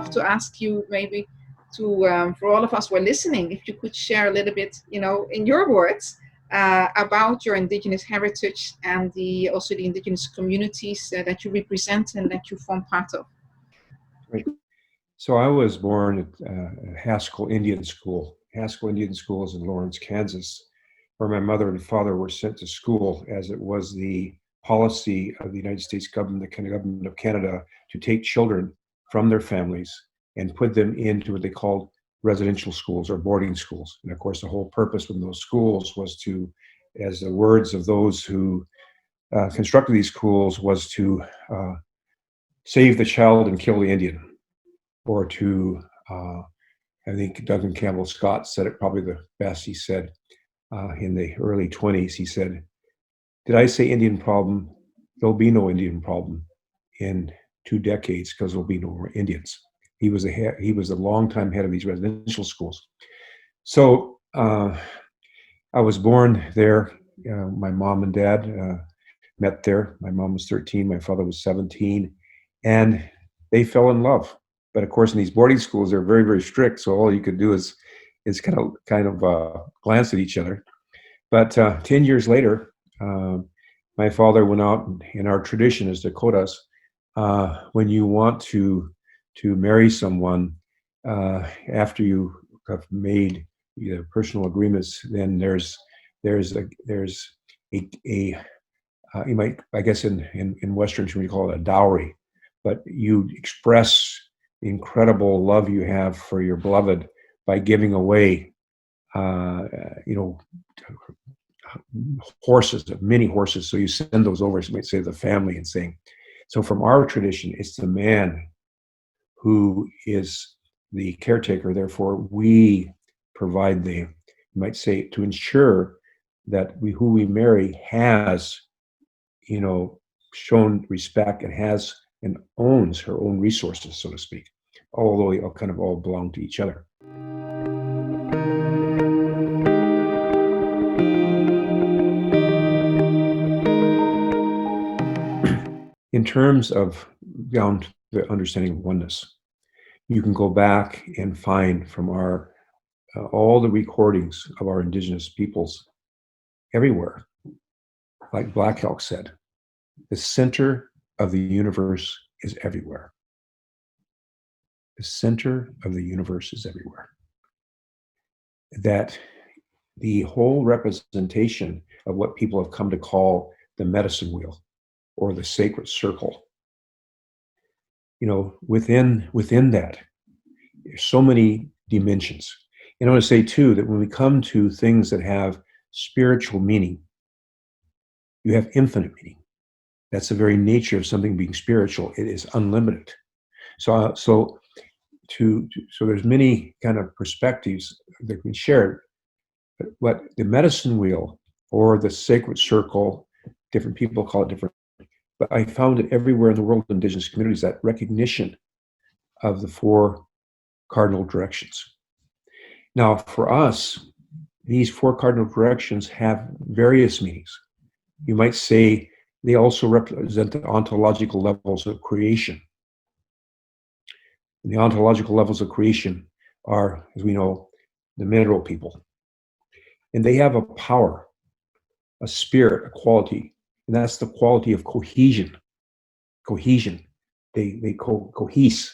love to ask you maybe to, for all of us who are listening, if you could share a little bit, in your words, about your Indigenous heritage and also the Indigenous communities that you represent and that you form part of. Right. So I was born at Haskell Indian School. Haskell Indian School is in Lawrence, Kansas, where my mother and father were sent to school, as it was the policy of the United States government, the government of Canada, to take children from their families and put them into what they called residential schools or boarding schools. And of course, the whole purpose of those schools was to, as the words of those who constructed these schools, was to save the child and kill the Indian, or to, I think Duncan Campbell Scott said it probably the best. He said in the early 20s, he said, "Did I say Indian problem? There'll be no Indian problem in 2 decades because there'll be no more Indians." He was a longtime head of these residential schools. So I was born there. My mom and dad met there. My mom was 13, my father was 17, and they fell in love. But of course, in these boarding schools, they're very, very strict. So all you could do is kind of glance at each other. But 10 years later, my father went out, and in our tradition as Dakotas, when you want to marry someone, after you have made personal agreements, then there's a you might, I guess in Western terms, you call it a dowry, but you express the incredible love you have for your beloved by giving away, horses, many horses. So you send those over, so you might say, the family, and saying, so from our tradition, it's the man who is the caretaker. Therefore, we provide you might say, to ensure that who we marry has, shown respect and has and owns her own resources, so to speak, although they all belong to each other. In terms of down to the understanding of oneness, you can go back and find from our all the recordings of our Indigenous peoples everywhere. Like Black Elk said, the center of the universe is everywhere. The center of the universe is everywhere. That the whole representation of what people have come to call the medicine wheel or the sacred circle, within that, there's so many dimensions. And I want to say too that when we come to things that have spiritual meaning, you have infinite meaning. That's the very nature of something being spiritual. It is unlimited. So there's many kind of perspectives that can be shared. But the medicine wheel or the sacred circle, different people call it different. But I found it everywhere in the world of Indigenous communities, that recognition of the 4 cardinal directions. Now, for us, these 4 cardinal directions have various meanings. You might say they also represent the ontological levels of creation. And the ontological levels of creation are, as we know, the mineral people. And they have a power, a spirit, a quality, and that's the quality of cohesion. Cohesion. They cohese.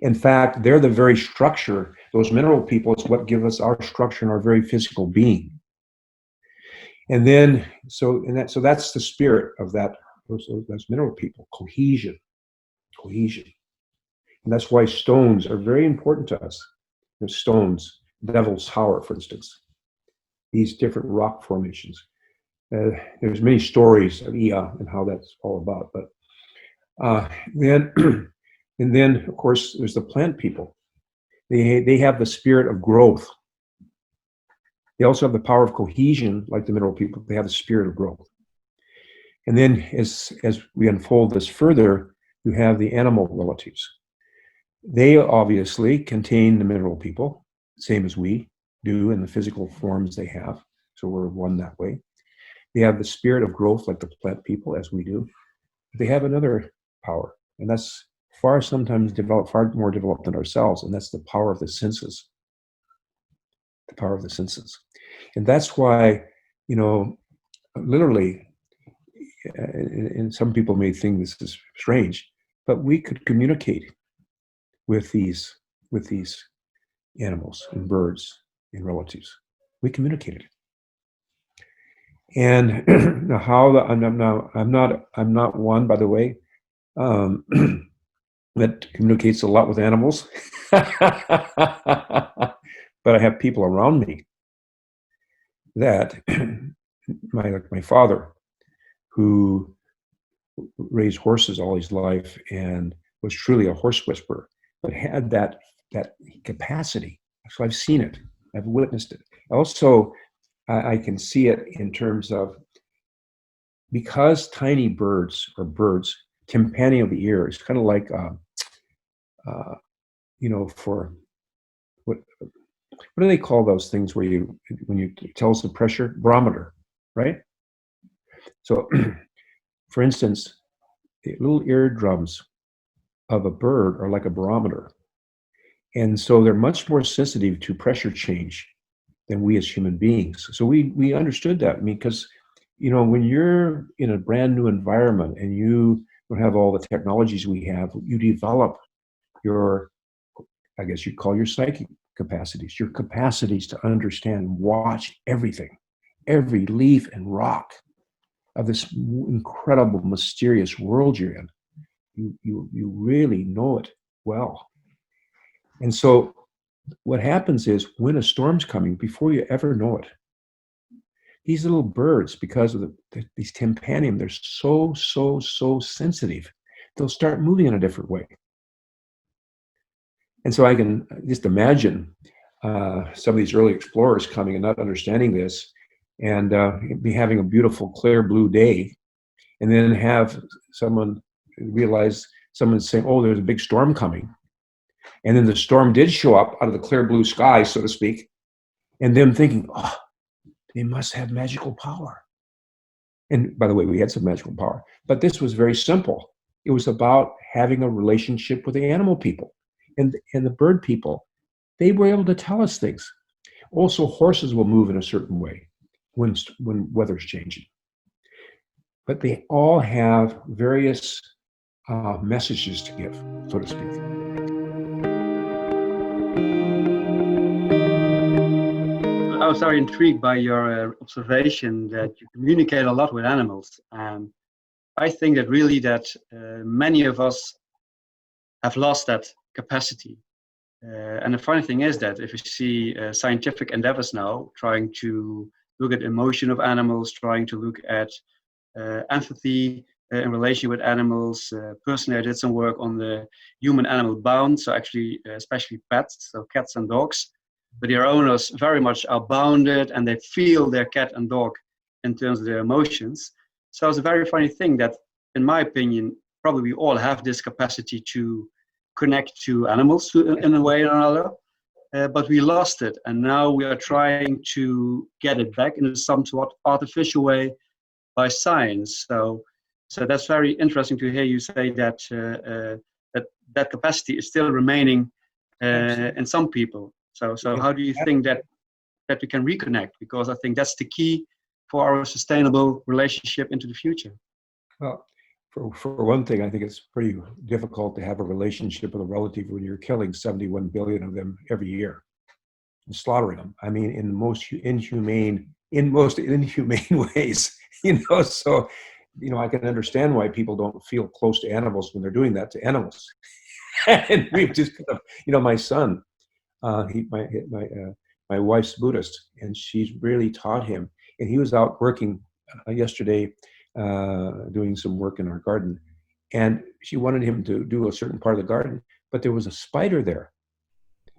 In fact, they're the very structure. Those mineral people is what give us our structure and our very physical being. And then, so that's the spirit of those mineral people. Cohesion. And that's why stones are very important to us. Stones, Devil's Tower, for instance. These different rock formations. There's many stories of Ia and how that's all about. But then, of course, there's the plant people. They have the spirit of growth. They also have the power of cohesion, like the mineral people. They have the spirit of growth. And then, as we unfold this further, you have the animal relatives. They obviously contain the mineral people, same as we do in the physical forms they have. So we're one that way. They have the spirit of growth, like the plant people, as we do. They have another power, and that's sometimes developed, far more developed than ourselves, and that's the power of the senses. The power of the senses, and that's why, literally, and some people may think this is strange, but we could communicate with these animals and birds and relatives. We communicated. And how the, I'm not one, by the way, um, that communicates a lot with animals, but I have people around me that my father, who raised horses all his life and was truly a horse whisperer, but had that capacity. So I've seen it, I've witnessed it. Also, I can see it in terms of, because tiny birds or birds, tympani of the ear is kind of like, for what do they call those things where when you tell us the pressure? Barometer, right? So, for instance, the little eardrums of a bird are like a barometer. And so they're much more sensitive to pressure change than we as human beings. So we understood that. I mean, because, when you're in a brand new environment and you don't have all the technologies we have, you develop your, I guess you'd call your psychic capacities, your capacities to understand, watch everything, every leaf and rock of this incredible, mysterious world you're in. You really know it well. And so what happens is, when a storm's coming, before you ever know it, these little birds, because of these tympanium, they're so sensitive, they'll start moving in a different way. And so I can just imagine some of these early explorers coming and not understanding this, and be having a beautiful, clear blue day, and then have someone saying, "Oh, there's a big storm coming," and then the storm did show up out of the clear blue sky, so to speak, and them thinking, "Oh, they must have magical power." And by the way, we had some magical power, but this was very simple. It was about having a relationship with the animal people and the bird people. They were able to tell us things. Also, horses will move in a certain way when weather's changing. But they all have various messages to give, so to speak. I was very intrigued by your observation that you communicate a lot with animals. I think that really that many of us have lost that capacity. And the funny thing is that if you see scientific endeavors now trying to look at emotion of animals, trying to look at empathy in relation with animals. Personally, I did some work on the human-animal bond, so actually, especially pets, so cats and dogs. But their owners very much are bounded, and they feel their cat and dog in terms of their emotions. So it's a very funny thing that, in my opinion, probably we all have this capacity to connect to animals in a way or another. But we lost it, and now we are trying to get it back in a somewhat artificial way by science. So that's very interesting to hear you say that that capacity is still remaining in some people. So how do you think that we can reconnect? Because I think that's the key for our sustainable relationship into the future. Well, for one thing, I think it's pretty difficult to have a relationship with a relative when you're killing 71 billion of them every year and slaughtering them. I mean, in most inhumane ways, So, I can understand why people don't feel close to animals when they're doing that to animals. And we've just, my son, my wife's Buddhist, and she's really taught him. And he was out working yesterday, doing some work in our garden, and she wanted him to do a certain part of the garden, but there was a spider there,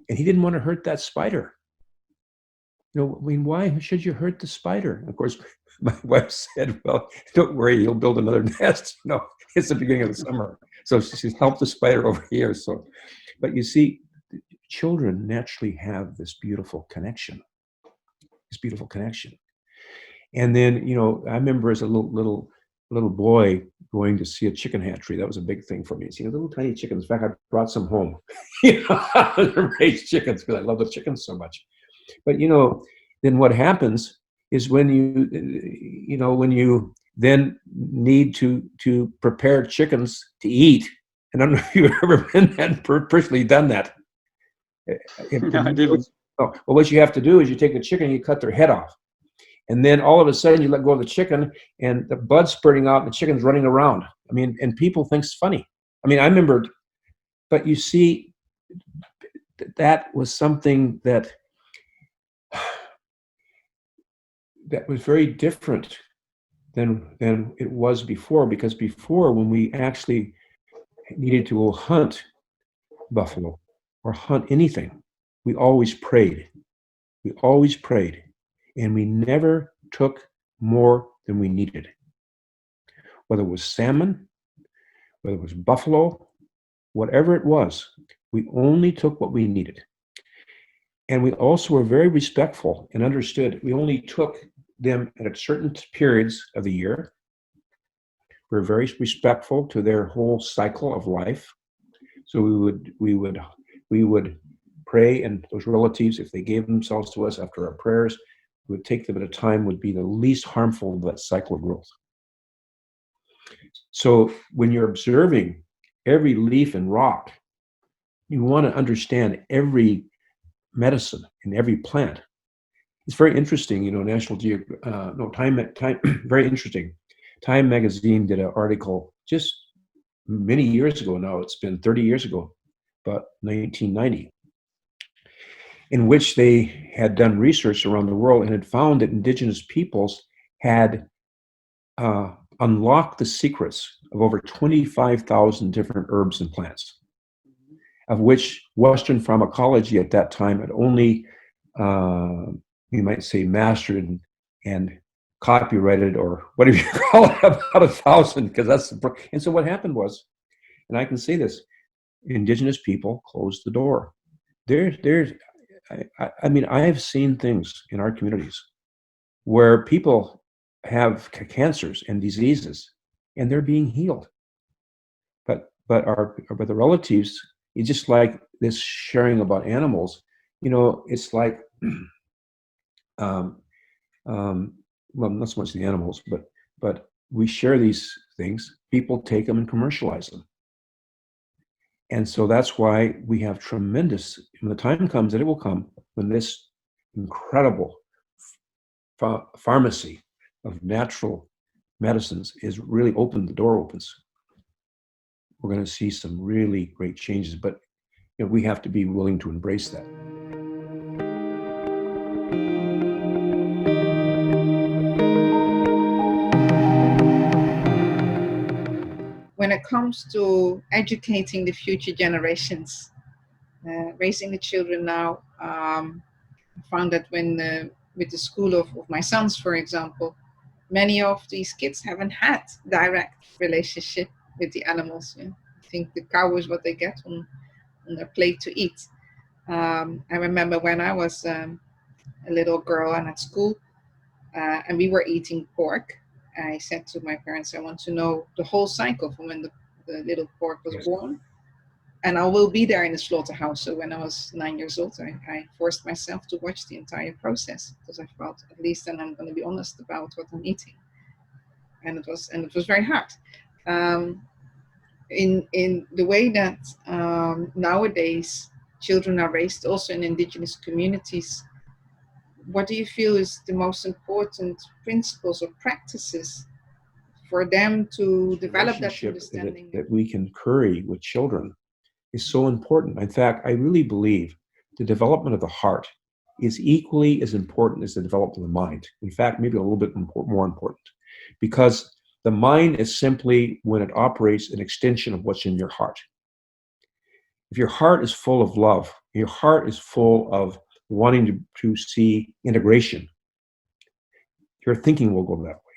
and he didn't want to hurt that spider. I mean, why should you hurt the spider? Of course, my wife said, "Well, don't worry, he'll build another nest." It's the beginning of the summer, so she's helped the spider over here. So, but you see, children naturally have this beautiful connection. And then, I remember as a little little boy going to see a chicken hatchery. That was a big thing for me. Seeing little tiny chickens. In fact, I brought some home. To raise chickens because I love the chickens so much. But then what happens is when you then need to prepare chickens to eat. And I don't know if you've ever been that personally done that. No, I didn't. Well, what you have to do is you take the chicken and you cut their head off. And then all of a sudden you let go of the chicken and the blood's spurting out and the chicken's running around. I mean, and people think it's funny. I mean, I remember, but you see, that was something that was very different than it was before, because before, when we actually needed to go hunt buffalo or hunt anything, we always prayed. We always prayed. And we never took more than we needed. Whether it was salmon, whether it was buffalo, whatever it was, we only took what we needed. And we also were very respectful and understood we only took them at certain periods of the year. We were very respectful to their whole cycle of life. So we would pray, and those relatives, if they gave themselves to us after our prayers, we would take them at a time would be the least harmful of that cycle of growth. So when you're observing every leaf and rock, you want to understand every medicine in every plant. It's very interesting, National Time, very interesting. Time magazine did an article just many years ago now. It's been 30 years ago, about 1990, in which they had done research around the world and had found that indigenous peoples had unlocked the secrets of over 25,000 different herbs and plants, of which Western pharmacology at that time had only, you might say, mastered and copyrighted, or whatever you call it, about 1,000, because that's and so what happened was, and I can say this, indigenous people closed the door. I mean, I have seen things in our communities where people have cancers and diseases, and they're being healed. But the relatives, it's just like this sharing about animals. It's like, well, not so much the animals, but we share these things. People take them and commercialize them. And so that's why we have tremendous, when the time comes, and it will come, when this incredible pharmacy of natural medicines is really open, the door opens, we're going to see some really great changes. But we have to be willing to embrace that. When it comes to educating the future generations, raising the children now, I found that when with the school of my sons, for example, many of these kids haven't had direct relationship with the animals. I think the cow is what they get on their plate to eat. I remember when I was a little girl and at school, and we were eating pork. I said to my parents, I want to know the whole cycle from when the little pork was born. And I will be there in the slaughterhouse. So when I was 9 years old, I forced myself to watch the entire process, because I felt at least then I'm going to be honest about what I'm eating. And it was very hard. In the way that nowadays children are raised, also in indigenous communities, what do you feel is the most important principles or practices for them to develop that understanding that we can carry with children is so important. In fact, I really believe the development of the heart is equally as important as the development of the mind. In fact, maybe a little bit more important, because the mind is simply, when it operates, an extension of what's in your heart. If your heart is full of love, your heart is full of wanting to see integration, your thinking will go that way.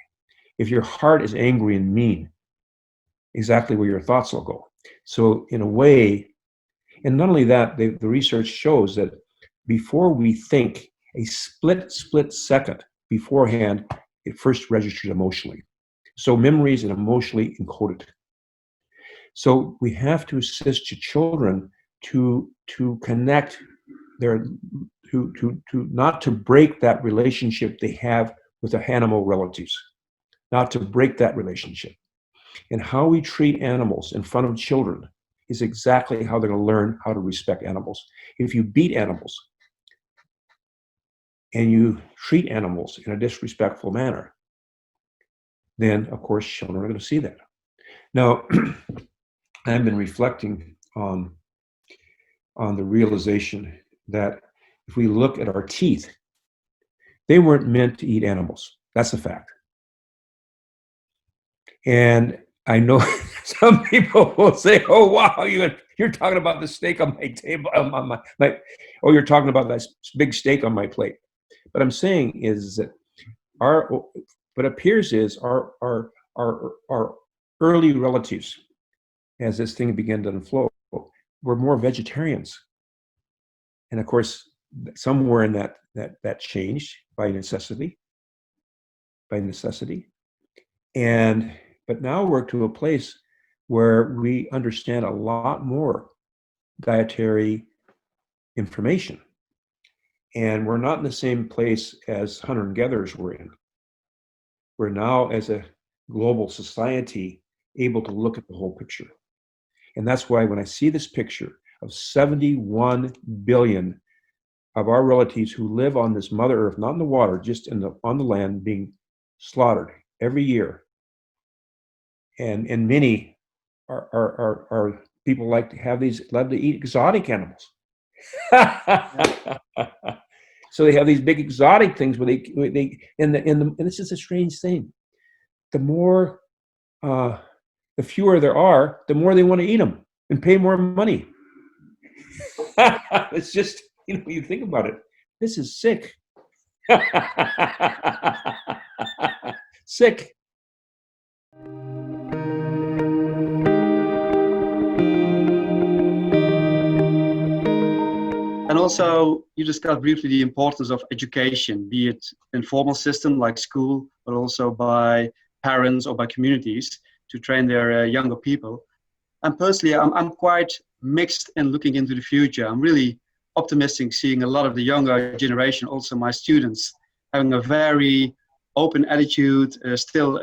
If your heart is angry and mean, exactly where your thoughts will go. So in a way, and not only that, the research shows that before we think, a split second beforehand, it first registers emotionally. So memories and emotionally encoded. So we have to assist your children to connect their to not to break that relationship they have with their animal relatives, not to break that relationship. And how we treat animals in front of children is exactly how they're going to learn how to respect animals. If you beat animals and you treat animals in a disrespectful manner, then of course children are going to see that. Now, I've been reflecting on the realization that if we look at our teeth, they weren't meant to eat animals. That's a fact. And I know some people will say, "Oh, wow, you're talking about the steak on my table, on my oh, you're talking about that big steak on my plate." But I'm saying is that what appears is our early relatives, as this thing began to unfold, were more vegetarians. And of course, somewhere in that changed by necessity. But now we're to a place where we understand a lot more dietary information. And we're not in the same place as hunter and gatherers were in. We're now, as a global society, able to look at the whole picture. And that's why when I see this picture of 71 billion of our relatives who live on this Mother Earth, not in the water, just on the land, being slaughtered every year. And many are people love to eat exotic animals. So they have these big exotic things where and this is a strange thing. The fewer there are, the more they want to eat them and pay more money. It's just, you think about it. This is sick. Sick. And also, you discussed briefly the importance of education, be it in formal system like school, but also by parents or by communities to train their younger people. And personally, I'm quite mixed in looking into the future. I'm really optimistic seeing a lot of the younger generation, also my students, having a very open attitude, still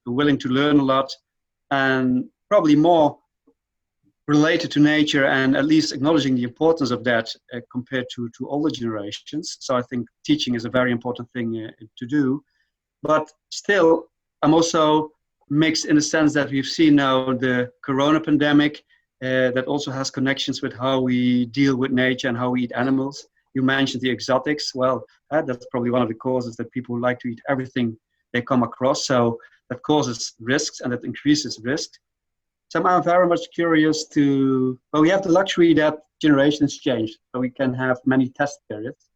willing to learn a lot, and probably more related to nature and at least acknowledging the importance of that compared to older generations. So I think teaching is a very important thing to do. But still, I'm also mixed in the sense that we've seen now the corona pandemic that also has connections with how we deal with nature and how we eat animals. You mentioned the exotics. Well, that's probably one of the causes that people like to eat everything they come across. So that causes risks and that increases risk. So I'm very much curious well, we have the luxury that generations change, so we can have many test periods.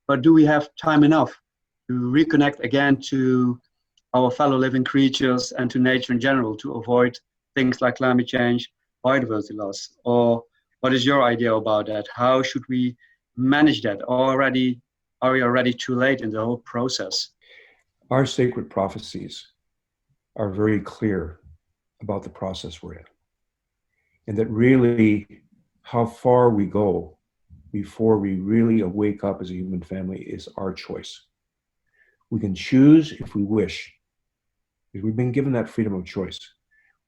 But do we have time enough to reconnect again to our fellow living creatures and to nature in general to avoid things like climate change, biodiversity loss? Or what is your idea about that? How should we manage that? Are we already too late in the whole process? Our sacred prophecies are very clear about the process we're in. And that really how far we go before we really wake up as a human family is our choice. We can choose if we wish. If we've been given that freedom of choice.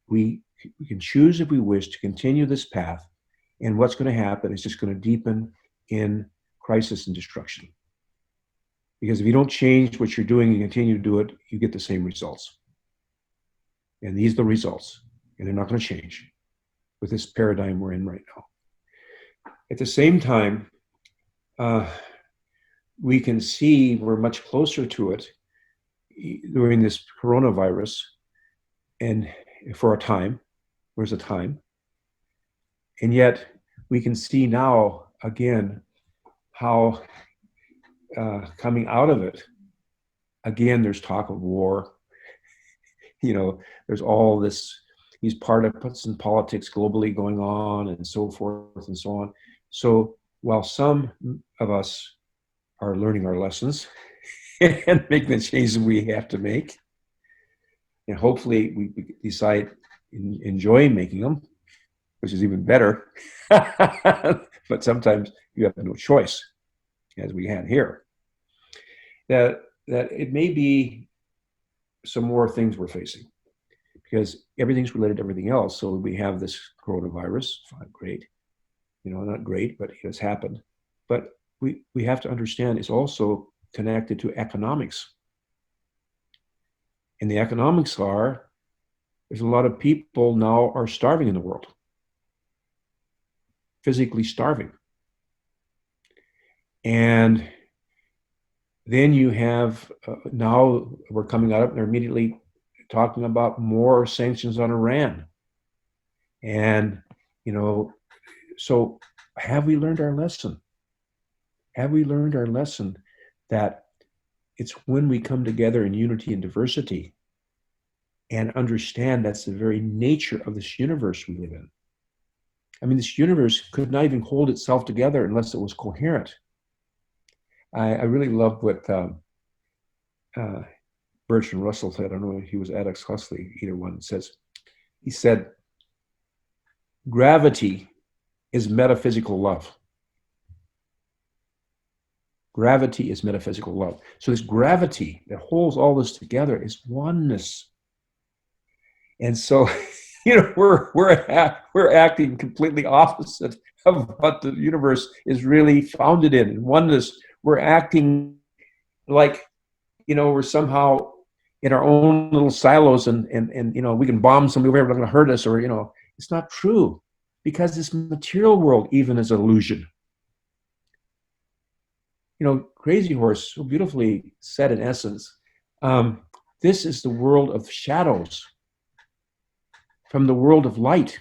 We can choose if we wish to continue this path, and what's going to happen is just going to deepen in crisis and destruction. Because if you don't change what you're doing and continue to do it, you get the same results. And these are the results, and they're not going to change with this paradigm we're in right now. At the same time, we can see we're much closer to it during this coronavirus, and for a time, there's a time. And yet we can see now, again, how coming out of it, again, there's talk of war. There's all these parts in politics globally going on and so forth and so on. So while some of us are learning our lessons and making the changes we have to make, And hopefully we decide enjoy making them, which is even better. But sometimes you have no choice, as we had here. That it may be some more things we're facing, because everything's related to everything else. So we have this coronavirus, great, not great, but it has happened. But we have to understand it's also connected to economics. And the economics are, there's a lot of people now are starving in the world, physically starving. And then you have, now we're coming out, and they're immediately talking about more sanctions on Iran. And, so have we learned our lesson? Have we learned our lesson that it's when we come together in unity and diversity and understand that's the very nature of this universe we live in? I mean, this universe could not even hold itself together unless it was coherent. I really loved what Bertrand Russell said. I don't know if he was Aldous Huxley, either one says. He said, gravity is metaphysical love. Gravity is metaphysical love. So this gravity that holds all this together is oneness. And so, we're acting completely opposite of what the universe is really founded in. In oneness, we're acting like, we're somehow in our own little silos, and we can bomb somebody over, they're going to hurt us, or it's not true, because this material world even is an illusion. Crazy Horse so beautifully said, in essence, this is the world of shadows from the world of light.